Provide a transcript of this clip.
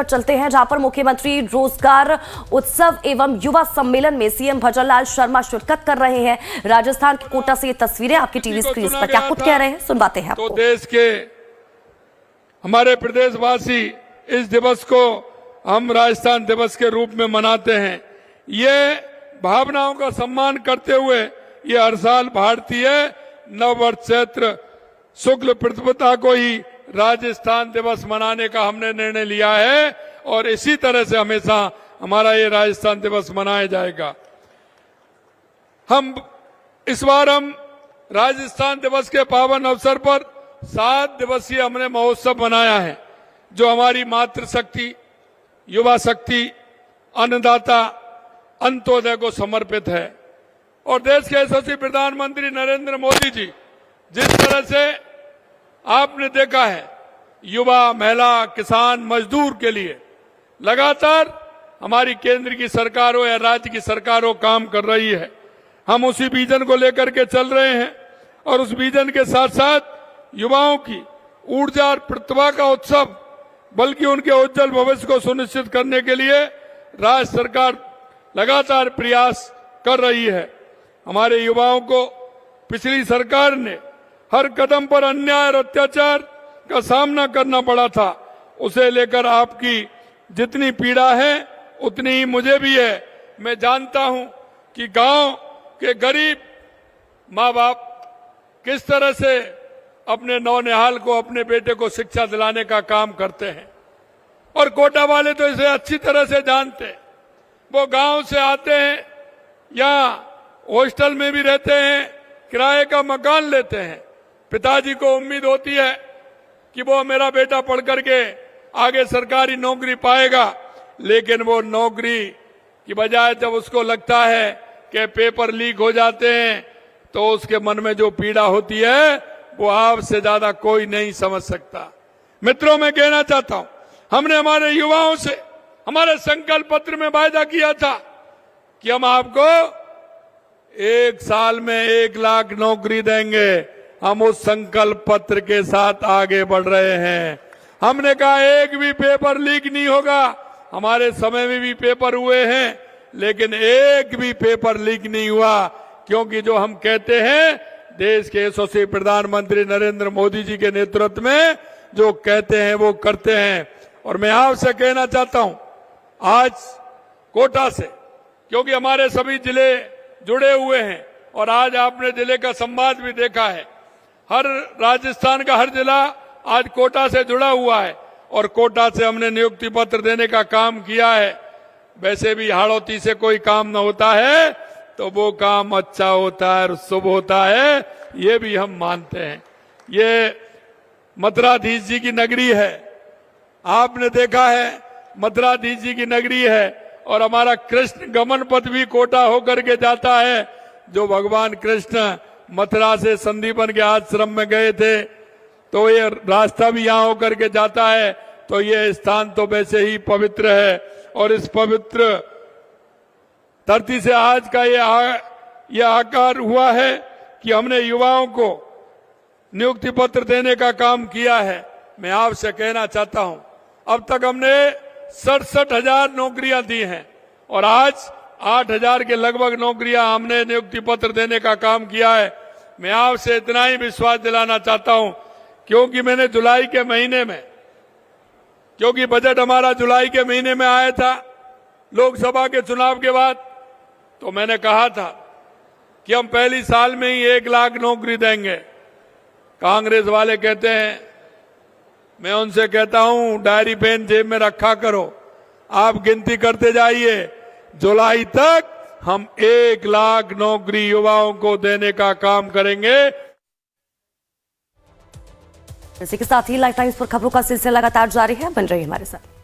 चलते हैं जहां पर मुख्यमंत्री रोजगार उत्सव एवं युवा सम्मेलन में सीएम भजनलाल शर्मा शिरकत कर रहे हैं। राजस्थान के कोटा से ये तस्वीरें आपकी टीवी स्क्रीन पर क्या कुछ कह रहे हैं सुनवाते हैं आपको। तो देश के हमारे प्रदेशवासी इस दिवस को हम राजस्थान दिवस के रूप में मनाते हैं। ये भावनाओं का सम्मान करते हुए ये हर साल भारतीय नववर्ष चैत्र शुक्ल प्रतिपदा को ही राजस्थान दिवस मनाने का हमने निर्णय लिया है और इसी तरह से हमेशा हमारा ये राजस्थान दिवस मनाया जाएगा। इस बार हम राजस्थान दिवस के पावन अवसर पर 7 दिवसीय हमने महोत्सव मनाया है, जो हमारी मातृशक्ति, युवा शक्ति, अन्नदाता, अंत्योदय को समर्पित है। और देश के यशस्वी प्रधानमंत्री नरेंद्र मोदी जी जिस तरह से आपने देखा है युवा, महिला, किसान, मजदूर के लिए लगातार हमारी केंद्र की सरकार हो या राज्य की सरकार हो काम कर रही है। हम उसी विजन को लेकर के चल रहे हैं और उस विजन के साथ साथ युवाओं की ऊर्जा और प्रतिभा का उत्सव, बल्कि उनके उज्जवल भविष्य को सुनिश्चित करने के लिए राज्य सरकार लगातार प्रयास कर रही है। हमारे युवाओं को पिछली सरकार ने हर कदम पर अन्याय और अत्याचार का सामना करना पड़ा था। उसे लेकर आपकी जितनी पीड़ा है उतनी ही मुझे भी है। मैं जानता हूं कि गांव के गरीब माँ बाप किस तरह से अपने नौनिहाल को, अपने बेटे को शिक्षा दिलाने का काम करते हैं और कोटा वाले तो इसे अच्छी तरह से जानते हैं। वो गांव से आते हैं या हॉस्टल में भी रहते हैं, किराए का मकान लेते हैं। पिताजी को उम्मीद होती है कि वो मेरा बेटा पढ़ करके आगे सरकारी नौकरी पाएगा, लेकिन वो नौकरी की बजाय जब उसको लगता है कि पेपर लीक हो जाते हैं तो उसके मन में जो पीड़ा होती है वो आपसे ज्यादा कोई नहीं समझ सकता। मित्रों, मैं कहना चाहता हूं, हमने हमारे युवाओं से हमारे संकल्प पत्र में वायदा किया था कि हम आपको 1 साल में 1 लाख नौकरी देंगे। हम उस संकल्प पत्र के साथ आगे बढ़ रहे हैं। हमने कहा एक भी पेपर लीक नहीं होगा। हमारे समय में भी पेपर हुए हैं, लेकिन एक भी पेपर लीक नहीं हुआ, क्योंकि जो हम कहते हैं देश के यशस्वी प्रधानमंत्री नरेंद्र मोदी जी के नेतृत्व में जो कहते हैं वो करते हैं। और मैं आपसे कहना चाहता हूं, आज कोटा से, क्योंकि हमारे सभी जिले जुड़े हुए हैं और आज आपने जिले का संवाद भी देखा है, हर राजस्थान का हर जिला आज कोटा से जुड़ा हुआ है और कोटा से हमने नियुक्ति पत्र देने का काम किया है। वैसे भी हाड़ौती से कोई काम न होता है तो वो काम अच्छा होता है और शुभ होता है, ये भी हम मानते हैं। ये मथुराधीश जी की नगरी है, आपने देखा है मथुराधीश जी की नगरी है और हमारा कृष्ण गमन पथ भी कोटा होकर के जाता है। जो भगवान कृष्ण मथुरा से संदीपन के आश्रम में गए थे तो ये रास्ता भी यहाँ होकर के जाता है। तो ये स्थान तो वैसे ही पवित्र है और इस पवित्र धरती से आज का ये आकार हुआ है कि हमने युवाओं को नियुक्ति पत्र देने का काम किया है। मैं आपसे कहना चाहता हूं, अब तक हमने 67,000 नौकरियां दी हैं और आज 8,000 के लगभग नौकरियां हमने नियुक्ति पत्र देने का काम किया है। मैं आपसे इतना ही विश्वास दिलाना चाहता हूं, क्योंकि मैंने जुलाई के महीने में, क्योंकि बजट हमारा जुलाई के महीने में आया था लोकसभा के चुनाव के बाद, तो मैंने कहा था कि हम पहली साल में ही 1 लाख नौकरी देंगे। कांग्रेस वाले कहते हैं, मैं उनसे कहता हूं डायरी पेन जेब में रखा करो, आप गिनती करते जाइए, जुलाई तक हम 1 लाख नौकरी युवाओं को देने का काम करेंगे। इसी के साथ ही लाइफ टाइम्स पर खबरों का सिलसिला लगातार जारी है, बन रही हमारे साथ।